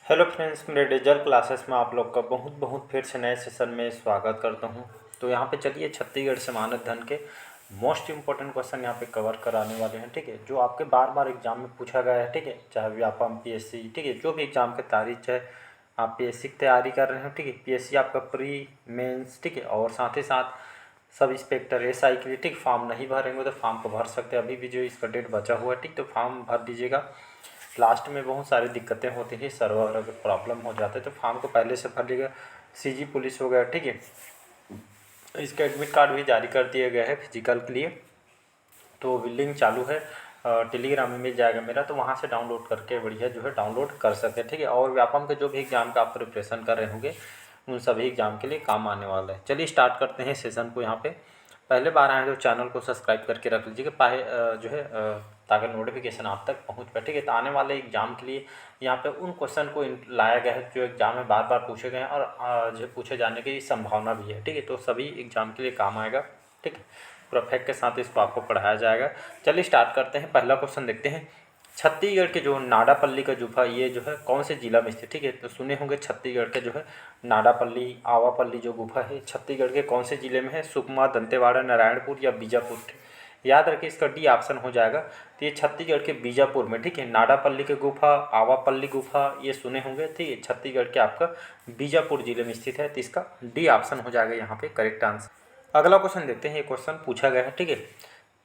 Hello friends, मेरे digital classes में आप लोग का बहुत बहुत फिर से नए सेशन में स्वागत करता हूं। तो यहाँ पे चलिए छत्तीसगढ़ से मानव धन के मोस्ट इंपॉर्टेंट क्वेश्चन यहाँ पे कवर कराने वाले हैं। ठीक है, जो आपके बार बार एग्जाम में पूछा गया है। ठीक है, चाहे व्यापम पीएससी, ठीक है, जो भी एग्जाम की तैयारी, चाहे आप पीएससी की तैयारी कर रहे हो, ठीक है, पीएससी आपका प्री मेंस, ठीक है, और साथ ही साथ सब इंस्पेक्टर एसआई के लिए, ठीक, फॉर्म नहीं भरेंगे तो फॉर्म को भर सकते हैं। अभी भी जो इसका डेट बचा हुआ है, ठीक, तो फॉर्म भर दीजिएगा। लास्ट में बहुत सारी दिक्कतें होती हैं, सर्वर अगर प्रॉब्लम हो जाता है तो फॉर्म को पहले से भर लीजिएगा। सीजी पुलिस हो गया, ठीक है, इसका एडमिट कार्ड भी जारी कर दिया गया है फिजिकल के लिए। तो लिंक चालू है, टेलीग्राम में मिल जाएगा मेरा, तो वहाँ से डाउनलोड करके बढ़िया जो है डाउनलोड कर सकते हैं। ठीक है, और व्यापम के जो भी एग्ज़ाम का आप प्रिपरेशन कर रहे होंगे उन सभी एग्ज़ाम के लिए काम आने वाला है। चलिए स्टार्ट करते हैं सेशन को। यहाँ पे पहले बार आए तो चैनल को सब्सक्राइब करके रख लीजिएगा, जो है ताकि नोटिफिकेशन आप तक पहुँच पाए। ठीक है, तो आने वाले एग्ज़ाम के लिए यहाँ पे उन क्वेश्चन को लाया गया है जो एग्ज़ाम में बार बार पूछे गए हैं और जो पूछे जाने की संभावना भी है। ठीक है, तो सभी एग्ज़ाम के लिए काम आएगा। ठीक है, पूरा फैक्ट के साथ इसको आपको पढ़ाया जाएगा। चलिए स्टार्ट करते हैं। पहला क्वेश्चन देखते हैं। छत्तीसगढ़ के जो नाडापल्ली का गुफा, ये जो है कौन से जिला में स्थित? ठीक है, तो सुने होंगे छत्तीसगढ़ के जो है नाडापल्ली आवापल्ली जो गुफा है छत्तीसगढ़ के कौन से जिले में है? सुकमा, दंतेवाड़ा, नारायणपुर या बीजापुर? याद रखिए, इसका डी ऑप्शन हो जाएगा। तो ये छत्तीसगढ़ के बीजापुर में, ठीक है, नाडापल्ली की गुफा, आवापल्ली गुफा, ये सुने होंगे। ठीक है, छत्तीसगढ़ के आपका बीजापुर जिले में स्थित है, तो इसका डी ऑप्शन हो जाएगा यहाँ पे करेक्ट आंसर। अगला क्वेश्चन देखते हैं। ये क्वेश्चन पूछा गया है, ठीक है,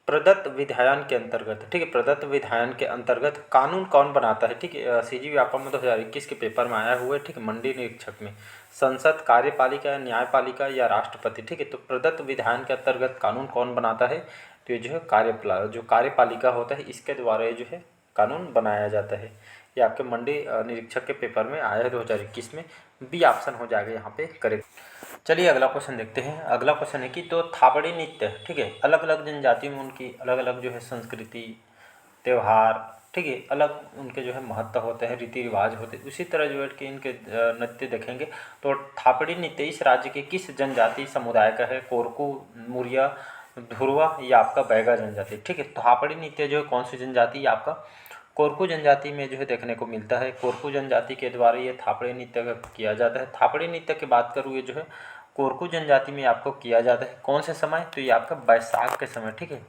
प्रदत्त विधायन के अंतर्गत, ठीक है, प्रदत्त विधायन के अंतर्गत कानून कौन बनाता है? ठीक है, सीजी व्यापम में 2021 के पेपर में आया हुआ है। ठीक है, मंडी निरीक्षक में संसद, कार्यपालिका, न्यायपालिका या राष्ट्रपति? ठीक है, तो प्रदत्त विधायन के अंतर्गत कानून कौन बनाता है? तो ये जो है जो कार्यपालिका होता है, इसके द्वारा ये जो है कानून बनाया जाता है। ये आपके मंडी निरीक्षक के पेपर में आया है 2021 में। बी ऑप्शन हो जाएगा यहाँ पे करेक्ट। चलिए अगला क्वेश्चन देखते हैं। अगला क्वेश्चन है कि तो थापड़ी नृत्य, ठीक है, अलग अलग जनजातियों में उनकी अलग अलग जो है संस्कृति, त्यौहार, ठीक है, अलग उनके जो है महत्व होते हैं, रीति रिवाज होते हैं। उसी तरह जो है कि इनके नृत्य देखेंगे तो थापड़ी नृत्य इस राज्य के किस जनजाति समुदाय का है? कोरकू, मुरिया, धुरवा या आपका बैगा जनजाति? ठीक है, थापड़ी नृत्य जो है कौन सी जनजाति? आपका कोरकू जनजाति में जो है देखने को मिलता है। कोरकू जनजाति के द्वारा ये थापड़ी नृत्य का किया जाता है। थापड़ी नृत्य की बात करूँ, ये जो है कोरकू जनजाति में आपको किया जाता है। कौन से समय? तो ये आपका बैसाख के समय, ठीक है,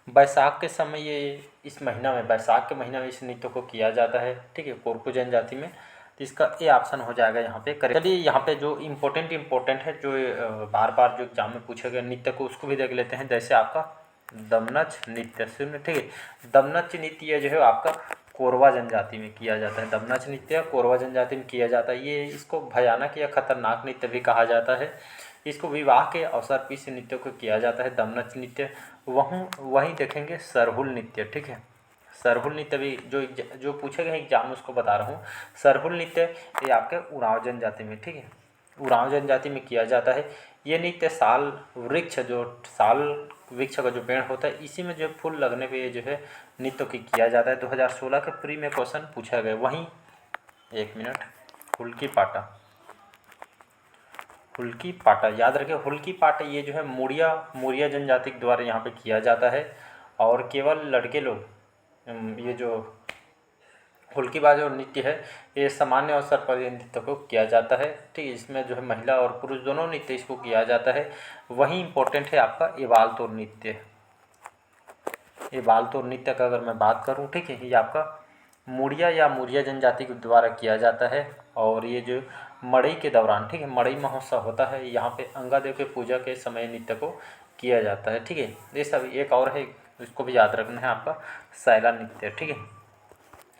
बैसाख के समय, ये इस महीना में, बैसाख के महीना में इस नृत्य को किया जाता है। ठीक है, कोरकू जनजाति में, तो इसका ए ऑप्शन हो जाएगा यहाँ पे करेक्ट। चलिए यहाँ पे जो इम्पोर्टेंट है, जो बार बार जो एग्जाम में पूछे गए नृत्य को, उसको भी देख लेते हैं। जैसे आपका दमनच नृत्य, सुन, ठीक है, दमनच नृत्य जो है आपका कोरवा जनजाति में किया जाता है। दमनच नृत्य कोरवा जनजाति में किया जाता है। ये इसको भयानक या खतरनाक नृत्य भी कहा जाता है। इसको विवाह के अवसर पर इस नृत्य को किया जाता है, दमनच नृत्य। वहीं देखेंगे सरहुल नृत्य, ठीक है, सरहुल नृत्य भी जो पूछे गए एग्जाम उसको बता रहा हूँ। सरहुल नृत्य ये आपके उरांव जनजाति में, ठीक है, उरांव जनजाति में किया जाता है। ये नृत्य साल वृक्ष का जो पेड़ होता है, इसी में जो फूल लगने पे ये जो है नृत्य की किया जाता है। 2016 के प्री में क्वेश्चन पूछा गया। वहीं एक मिनट, हुल्की पाटा याद रखें। हुल्की पाटा ये जो है मुरिया जनजाति के द्वारा यहाँ पे किया जाता है, और केवल लड़के लोग ये जो हुल्कीबाज और नृत्य है, ये सामान्य अवसर पर ये नृत्य को किया जाता है। ठीक है, इसमें जो है महिला और पुरुष दोनों नृत्य इसको किया जाता है। वहीं इम्पोर्टेंट है आपका एबालतोर नृत्य। एबालतोर नृत्य का अगर मैं बात करूँ, ठीक है, ये आपका मुरिया जनजाति के द्वारा किया जाता है। और ये जो मड़ई के दौरान, ठीक है, मड़ई महोत्सव होता है, यहाँ पे अंगादेव के पूजा के समय नृत्य को किया जाता है। ठीक है, ये सब एक और है, इसको भी याद रखना है आपका, सैला नृत्य। ठीक है,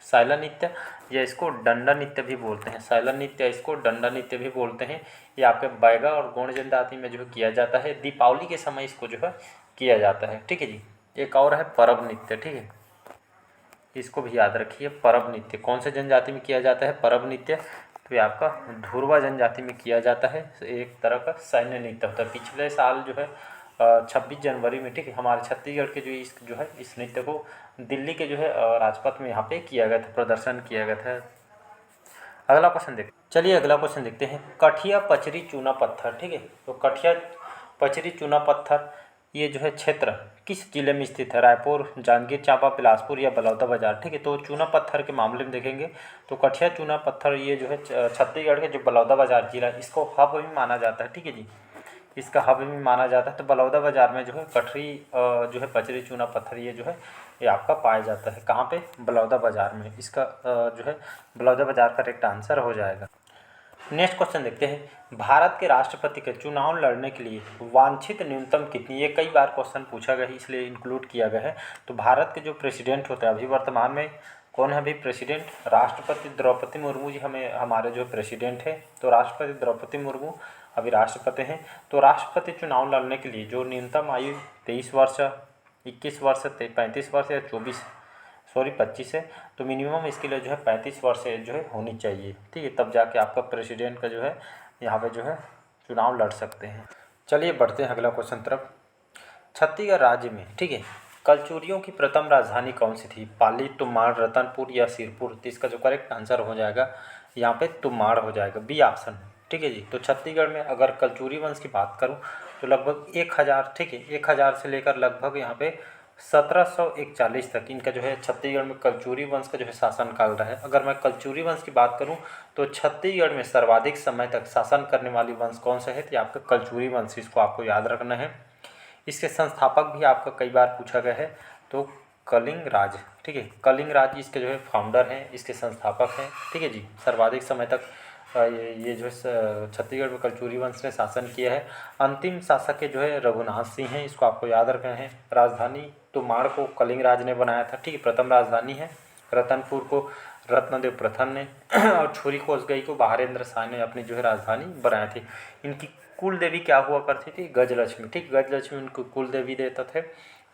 सैला नृत्य या इसको डंडा नृत्य भी बोलते हैं। सैला नृत्य इसको डंडा नृत्य भी बोलते हैं। ये आपके बैगा और गोंड जनजाति में जो है किया जाता है। दीपावली के समय इसको जो है किया जाता है। ठीक है जी, एक और है परब नृत्य, ठीक है, इसको भी याद रखिए। परब नृत्य कौन से जनजाति में किया जाता है? परब नृत्य तो ये आपका धुरवा जनजाति में किया जाता है। एक तरह का सैन्य नृत्य होता है। पिछले साल जो है 26 जनवरी में, ठीक है, हमारे छत्तीसगढ़ के इस नृत्य को दिल्ली के जो है राजपथ में यहाँ पे किया गया था, प्रदर्शन किया गया था। अगला क्वेश्चन देखते, चलिए अगला क्वेश्चन देखते हैं। कठिया पचरी चूना पत्थर, ठीक है, तो कठिया पचरी चूना पत्थर ये जो है क्षेत्र किस जिले में स्थित है? रायपुर, जांजगीर चांपा, बिलासपुर या बलौदाबाजार। ठीक है, तो चूना पत्थर के मामले में देखेंगे तो कठिया चूना पत्थर ये जो है छत्तीसगढ़ के जो बलौदाबाजार जिला इसको हब भी माना जाता है। ठीक है जी, इसका हब भी माना जाता है। तो बलौदाबाजार में जो है कठरी जो है पचरी चूना पत्थर ये जो है ये आपका पाया जाता है। कहाँ पे? बलौदाबाजार में। इसका जो है बलौदाबाजार का करेक्ट आंसर हो जाएगा। नेक्स्ट क्वेश्चन देखते हैं, भारत के राष्ट्रपति के चुनाव लड़ने के लिए वांछित न्यूनतम कितनी? ये कई बार क्वेश्चन पूछा गया है इसलिए इंक्लूड किया गया है। तो भारत के जो प्रेसिडेंट होते हैं अभी वर्तमान में कौन है अभी प्रेसिडेंट? राष्ट्रपति द्रौपदी मुर्मू जी हमारे जो प्रेसिडेंट है। तो राष्ट्रपति द्रौपदी मुर्मू अभी राष्ट्रपति हैं। तो राष्ट्रपति चुनाव लड़ने के लिए जो न्यूनतम आयु 23 वर्ष, 21 वर्ष, 35 वर्ष या 25 है। तो मिनिमम इसके लिए जो है 35 वर्ष जो है होनी चाहिए। ठीक है, तब जाके आपका प्रेसिडेंट का जो है यहाँ पे जो है चुनाव लड़ सकते हैं। चलिए बढ़ते हैं अगला क्वेश्चन तरफ। छत्तीसगढ़ राज्य में, ठीक है, कलचुरियों की प्रथम राजधानी कौन सी थी? पाली, तुमाड़, रतनपुर या सिरपुर? तो इसका जो करेक्ट आंसर हो जाएगा यहाँ पे तुमाड़ हो जाएगा, बी ऑप्शन। ठीक है जी, तो छत्तीसगढ़ में अगर कलचुरी वंश की बात करूँ तो लगभग 1000, ठीक है, 1000 से लेकर लगभग यहाँ पे 1741 तक इनका जो है छत्तीसगढ़ में कलचुरी वंश का जो है शासन काल रहा है। अगर मैं कलचुरी वंश की बात करूं तो छत्तीसगढ़ में सर्वाधिक समय तक शासन करने वाली वंश कौन सा है? तो आपका कलचुरी वंश, इसको आपको याद रखना है। इसके संस्थापक भी आपका कई बार पूछा गया है, तो कलिंग राज। ठीक है, कलिंग राज इसके जो है फाउंडर हैं, इसके संस्थापक हैं। ठीक है जी, सर्वाधिक समय तक ये जो है छत्तीसगढ़ में कलचुरी वंश ने शासन किया है। अंतिम शासक के जो है रघुनाथ सिंह हैं, इसको आपको याद रखना है। राजधानी तुमाड़ को कलिंग राज ने बनाया था। ठीक है, प्रथम राजधानी है। रतनपुर को रत्नदेव प्रथम ने और छोरी कोसगई को बहारेंद्र शाह ने अपनी जो है राजधानी बनाए थे। इनकी कुल देवी क्या हुआ करती थी? गजलक्ष्मी। ठीक, गजलक्ष्मी उनको कुल देवी देता थे।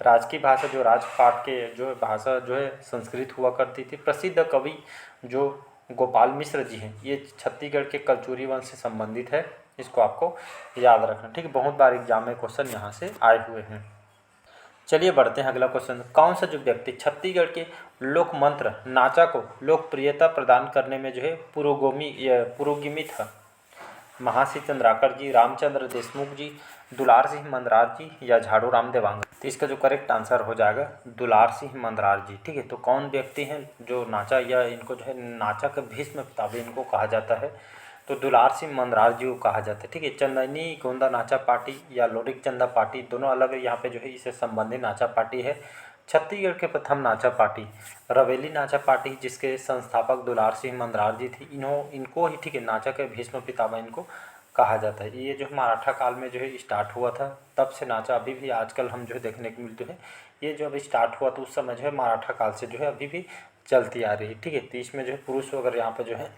राजकीय भाषा जो राजपाट के जो भाषा जो है संस्कृत हुआ करती थी। प्रसिद्ध कवि जो गोपाल मिश्र जी हैं ये छत्तीसगढ़ के कलचुरी वंश से संबंधित है, इसको आपको याद रखना। ठीक है, बहुत बार एग्जाम में क्वेश्चन यहाँ से आए हुए हैं। चलिए बढ़ते हैं अगला क्वेश्चन। कौन सा जो व्यक्ति छत्तीसगढ़ के लोक मंत्र नाचा को लोकप्रियता प्रदान करने में जो है पुरोगामी था? महासी चंद्राकर जी, रामचंद्र देशमुख जी, दुलार सिंह मंदरार जी या झाड़ू राम देवांगन? तो इसका जो करेक्ट आंसर हो जाएगा दुलार सिंह मंदरार जी। ठीक है, तो कौन व्यक्ति हैं जो नाचा या इनको जो है नाचा के भीष्म पितामह इनको कहा जाता है? तो दुलार सिंह मंदरार जी को कहा जाता है। ठीक है, चंदनी गोंदा नाचा पार्टी या लोरिक चंदा पार्टी दोनों अलग यहाँ पे जो है इससे संबंधित नाचा पार्टी है। छत्तीसगढ़ के प्रथम नाचा पार्टी रवेली नाचा पार्टी जिसके संस्थापक दुलार सिंह मंदरार जी थी। इनको ही, ठीक है, नाचा के भीष्म पितामह इनको कहा जाता है। ये जो मराठा काल में जो है स्टार्ट हुआ था, तब से नाचा अभी भी आजकल हम जो है देखने को मिलते हैं। ये जो अभी स्टार्ट हुआ तो उस समय जो है मराठा काल से जो है अभी भी चलती आ रही है। ठीक है, तो इसमें जो है पुरुष वगैरह यहाँ पे जो है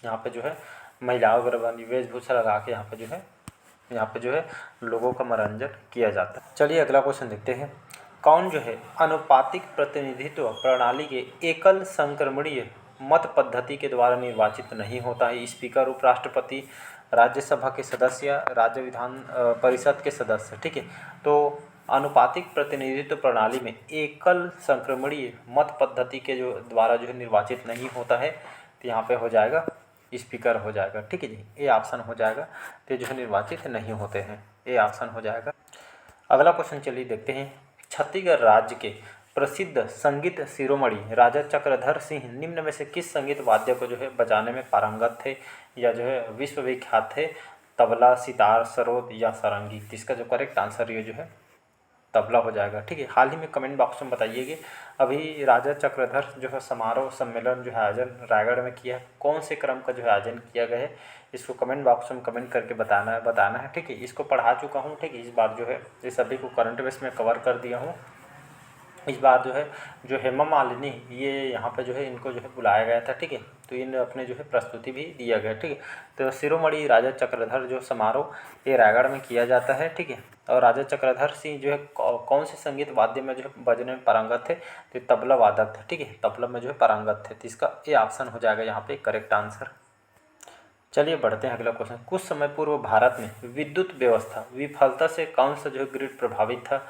यहाँ पे जो है महिलाओं वगैरह वाली वेशभूषा लगा के यहाँ पे जो है लोगों का मनोरंजन किया जाता है। चलिए अगला क्वेश्चन देखते हैं। कौन जो है अनुपातिक प्रतिनिधित्व प्रणाली के एकल संक्रमणीय मत पद्धति के द्वारा निर्वाचित नहीं होता है? स्पीकर, उपराष्ट्रपति, राज्यसभा के सदस्य, राज्य विधान परिषद के सदस्य? ठीक है, तो अनुपातिक प्रतिनिधित्व प्रणाली में एकल संक्रमणीय मत पद्धति के जो द्वारा जो है निर्वाचित नहीं होता है, तो यहाँ पे हो जाएगा स्पीकर हो जाएगा। ठीक है जी, ए ऑप्शन हो जाएगा। तो जो है निर्वाचित नहीं होते हैं, ए ऑप्शन हो जाएगा। अगला क्वेश्चन चलिए देखते हैं। छत्तीसगढ़ राज्य के प्रसिद्ध संगीत शिरोमणि राजा चक्रधर सिंह निम्न में से किस संगीत वाद्य को जो है बजाने में पारंगत थे या जो है विश्वविख्यात थे? तबला, सितार, सरोद या सारंगी? तो इसका जो करेक्ट आंसर ये जो है तबला हो जाएगा। ठीक है, हाल ही में कमेंट बॉक्स में बताइए अभी राजा चक्रधर जो है समारोह सम्मेलन जो है आयोजन रायगढ़ में किया है, कौन से क्रम का जो है आयोजन किया गया है? इसको कमेंट बॉक्स में कमेंट करके बताना है। ठीक है, इसको पढ़ा चुका हूँ। ठीक है, इस बार जो है इस सभी को करंट बेस में कवर कर दिया हूँ। इस बार जो है जो हेमा मालिनी ये यहाँ पे जो है इनको जो है बुलाया गया था। ठीक है, तो इन अपने जो है प्रस्तुति भी दिया गया। ठीक है, तो शिरोमणि राजा चक्रधर जो समारोह ये रायगढ़ में किया जाता है। ठीक है, और राजा चक्रधर सिंह जो है कौन से संगीत वाद्य में जो है बजने में पारंगत थे? तो तबला वादक थे। ठीक है, तबला में जो है पारंगत थे। तो इसका ये ऑप्शन हो जाएगा यहाँ पे करेक्ट आंसर। चलिए बढ़ते हैं अगला क्वेश्चन। कुछ समय पूर्व भारत में विद्युत व्यवस्था विफलता से कौन सा जो है ग्रिड प्रभावित था?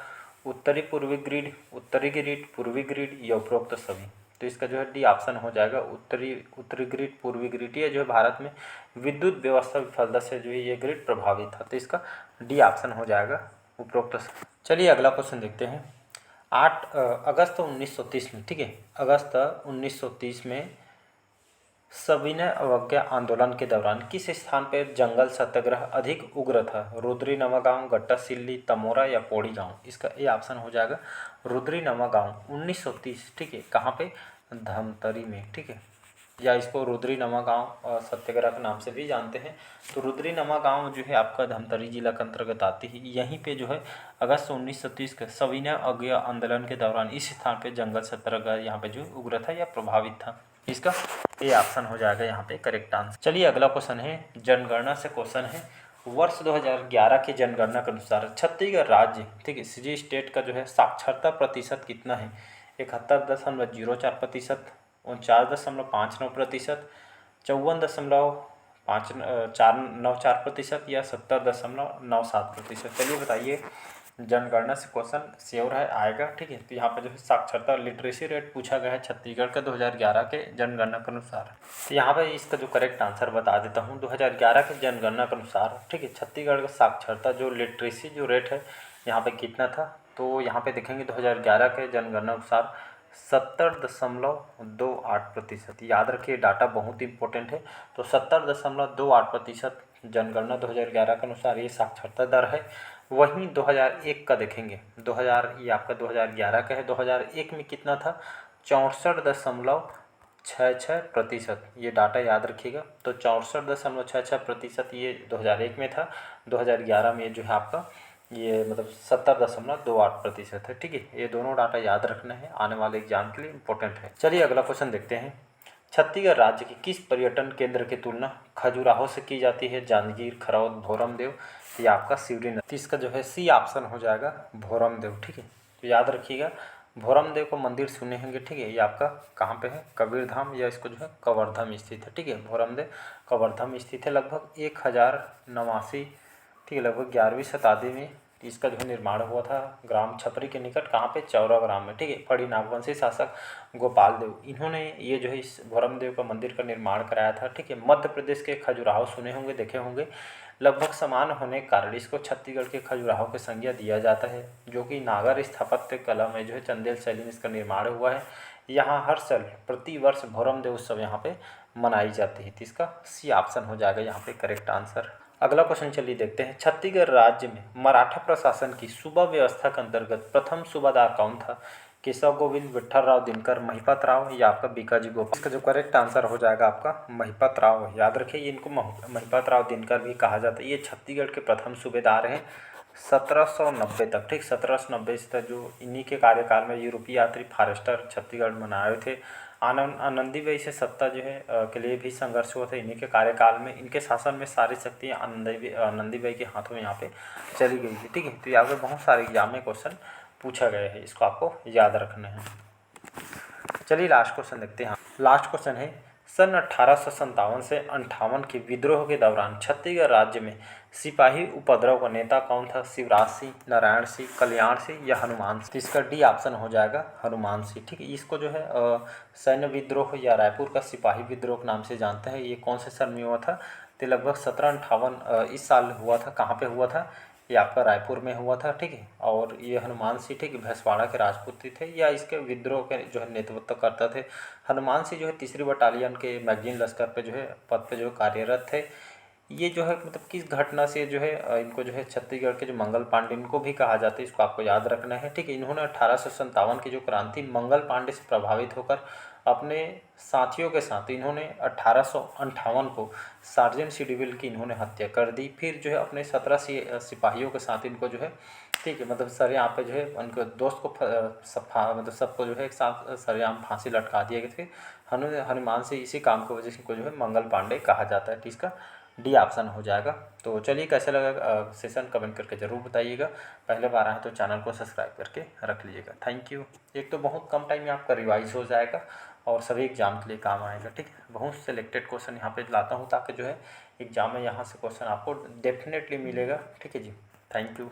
उत्तरी पूर्वी ग्रिड, उत्तरी ग्रिड, पूर्वी ग्रिड या उपरोक्त सभी? तो इसका जो है डी ऑप्शन हो जाएगा उत्तरी ग्रिड, पूर्वी ग्रिड। ये जो है भारत में विद्युत व्यवस्था विफलता से जो है ये ग्रिड प्रभावित था। तो इसका डी ऑप्शन हो जाएगा उपरोक्त। चलिए अगला क्वेश्चन देखते हैं। 8 अगस्त 1930 में, ठीक है, अगस्त 1930 में सविनय अवज्ञा आंदोलन के दौरान किस स्थान पर जंगल सत्याग्रह अधिक उग्र था? रुद्री नवागांव, गट्टासिल्ली, तमोरा या पौड़ी गांव? इसका ए ऑप्शन हो जाएगा रुद्री नवागांव 1930, ठीक है, कहाँ पे? धमतरी में, ठीक है, या इसको रुद्री नवागांव सत्याग्रह के नाम से भी जानते हैं। तो रुद्री नवागांव जो है आपका धमतरी जिला के अंतर्गत आती है। यहीं पे जो है अगस्त 1930 के सविनय अवज्ञा आंदोलन के दौरान इस स्थान पे जंगल सत्याग्रह यहाँ पे जो उग्र था या प्रभावित था। इसका ए ऑप्शन हो जाएगा यहाँ पे करेक्ट आंसर। चलिए अगला क्वेश्चन है, जनगणना से क्वेश्चन है। वर्ष 2011 की जनगणना के अनुसार छत्तीसगढ़ राज्य, ठीक है, सिटी स्टेट का जो है साक्षरता प्रतिशत कितना है? 71.04%, 49.59%, 54.494% या 70.97%? चलिए बताइए। जनगणना से क्वेश्चन श्योर है आएगा, ठीक है। तो यहाँ पे जो है साक्षरता लिटरेसी रेट पूछा गया है छत्तीसगढ़ का 2011 के जनगणना के अनुसार। तो यहाँ पे इसका जो करेक्ट आंसर बता देता हूँ। 2011 के जनगणना के अनुसार, ठीक है, छत्तीसगढ़ का साक्षरता जो लिटरेसी जो रेट है यहाँ पे कितना था? तो यहाँ पे देखेंगे 2011 के जनगणना अनुसार 70.28%। याद रखिए डाटा बहुत इंपॉर्टेंट है। तो 70.28% जनगणना 2011 के अनुसार ये साक्षरता दर है। वहीं 2001 का देखेंगे, 2000 ये आपका 2011 का है, 2001 में कितना था? 64.66%। ये डाटा याद रखिएगा। तो 64.66% ये 2001 में था, 2011 में जो है आपका ये मतलब 70.28% है, ठीक है। ये दोनों डाटा याद रखना है, आने वाले एग्जाम के लिए इंपॉर्टेंट है। चलिए अगला क्वेश्चन देखते हैं। छत्तीसगढ़ राज्य के किस पर्यटन केंद्र की तुलना खजुराहो से की जाती है? जांजगीर, खरौद, भोरमदेव या आपका सिवरी नदी? तो इसका जो है सी ऑप्शन हो जाएगा भोरमदेव, ठीक है। तो याद रखिएगा भोरमदेव को मंदिर सुने होंगे, ठीक है। ये आपका कहाँ पे है? कबीरधाम या इसको जो है कवर्धम स्थित है, ठीक है। भोरमदेव कवर्धम स्थित है। लगभग 1089, ठीक है, लगभग 11वीं शताब्दी में इसका जो है निर्माण हुआ था ग्राम छपरी के निकट। कहाँ पे? चौरा ग्राम में, ठीक है। फड़ी नागवंशी शासक गोपाल देव, इन्होंने ये जो है इस भोरमदेव का मंदिर का निर्माण कराया था, ठीक है। मध्य प्रदेश के खजुराहो सुने होंगे, देखे होंगे। लगभग समान होने के कारण इसको छत्तीसगढ़ के खजुराहो की संज्ञा दिया जाता है, जो कि नागर स्थापत्य कला में जो है चंदेल शैली में इसका निर्माण हुआ है। यहाँ हर साल प्रतिवर्ष भोरमदेव उत्सव यहाँ पे मनाई जाती है। तो इसका सी ऑप्शन हो जाएगा यहाँ पे करेक्ट आंसर। अगला क्वेश्चन चलिए देखते हैं। छत्तीसगढ़ राज्य में मराठा प्रशासन की सूबा व्यवस्था के अंतर्गत प्रथम सूबादार कौन था? केशव गोविंद, विट्ठल राव दिनकर, महिपत राव या आपका बीकाजी गोपाल? इसका जो करेक्ट आंसर हो जाएगा आपका महिपत राव। याद रखिए इनको महिपत राव दिनकर भी कहा जाता है। ये छत्तीसगढ़ के प्रथम सूबेदार हैं 1790 तक, ठीक। 1790 तक जो इन्हीं के कार्यकाल में यूरोपीय यात्री फॉरेस्टर छत्तीसगढ़ में आए थे। आनंदीबेई से सत्ता जो है के लिए भी संघर्ष हुआ था इन्हीं के कार्यकाल में। इनके शासन में सारी शक्तियाँ आनंदीबेई के हाथों में यहाँ पे चली गई थी, ठीक है। तो यहाँ पे बहुत सारे एग्जाम में क्वेश्चन पूछा गया है, इसको आपको याद रखना है। चलिए लास्ट क्वेश्चन देखते हैं। लास्ट क्वेश्चन है, सन 1857 से 58 के विद्रोह के दौरान छत्तीसगढ़ राज्य में सिपाही उपद्रव का नेता कौन था? शिवराज सिंह, नारायण सिंह, कल्याण सिंह या हनुमान सिंह? इसका डी ऑप्शन हो जाएगा हनुमान सिंह, ठीक है। इसको जो है सैन्य विद्रोह या रायपुर का सिपाही विद्रोह के नाम से जानते हैं। ये कौन से सन में हुआ था? तो लगभग 1758 इस साल हुआ था। कहाँ पे हुआ था? ये आपका रायपुर में हुआ था, ठीक है। और ये हनुमान सिंह, ठीक है, भैंसवाड़ा के राजपूत थे या इसके विद्रोह के जो है नेतृत्व करते थे। हनुमान सिंह जो है 3री बटालियन के मैगजीन लश्कर पे जो है पद पे जो कार्यरत थे। ये जो है मतलब किस घटना से जो है इनको जो है छत्तीसगढ़ के जो मंगल पांडे इनको भी कहा जाता है, इसको आपको याद रखना है, ठीक है। इन्होंने 1857 की जो क्रांति मंगल पांडे से प्रभावित होकर अपने साथियों के साथ इन्होंने 1858 को सार्जेंट सिडविल की इन्होंने हत्या कर दी। फिर जो है अपने 17 सिपाहियों के साथ इनको जो है, ठीक है, मतलब सरेआम पे जो है उनके दोस्त को मतलब सबको जो है एक साथ सरेआम फांसी लटका दिए गए थे। हनुमान से इसी काम की वजह से इनको जो है मंगल पांडे कहा जाता है। तो इसका डी ऑप्शन हो जाएगा। तो चलिए कैसा लगा सेशन कमेंट करके ज़रूर बताइएगा। पहले बार आए तो चैनल को सब्सक्राइब करके रख लीजिएगा। Thank you. एक तो बहुत कम टाइम में आपका रिवाइज हो जाएगा और सभी एग्जाम के लिए काम आएगा, ठीक है। बहुत सिलेक्टेड क्वेश्चन यहाँ पे लाता हूँ ताकि जो है एग्जाम में यहाँ से क्वेश्चन आपको डेफिनेटली मिलेगा, ठीक है जी। Thank you.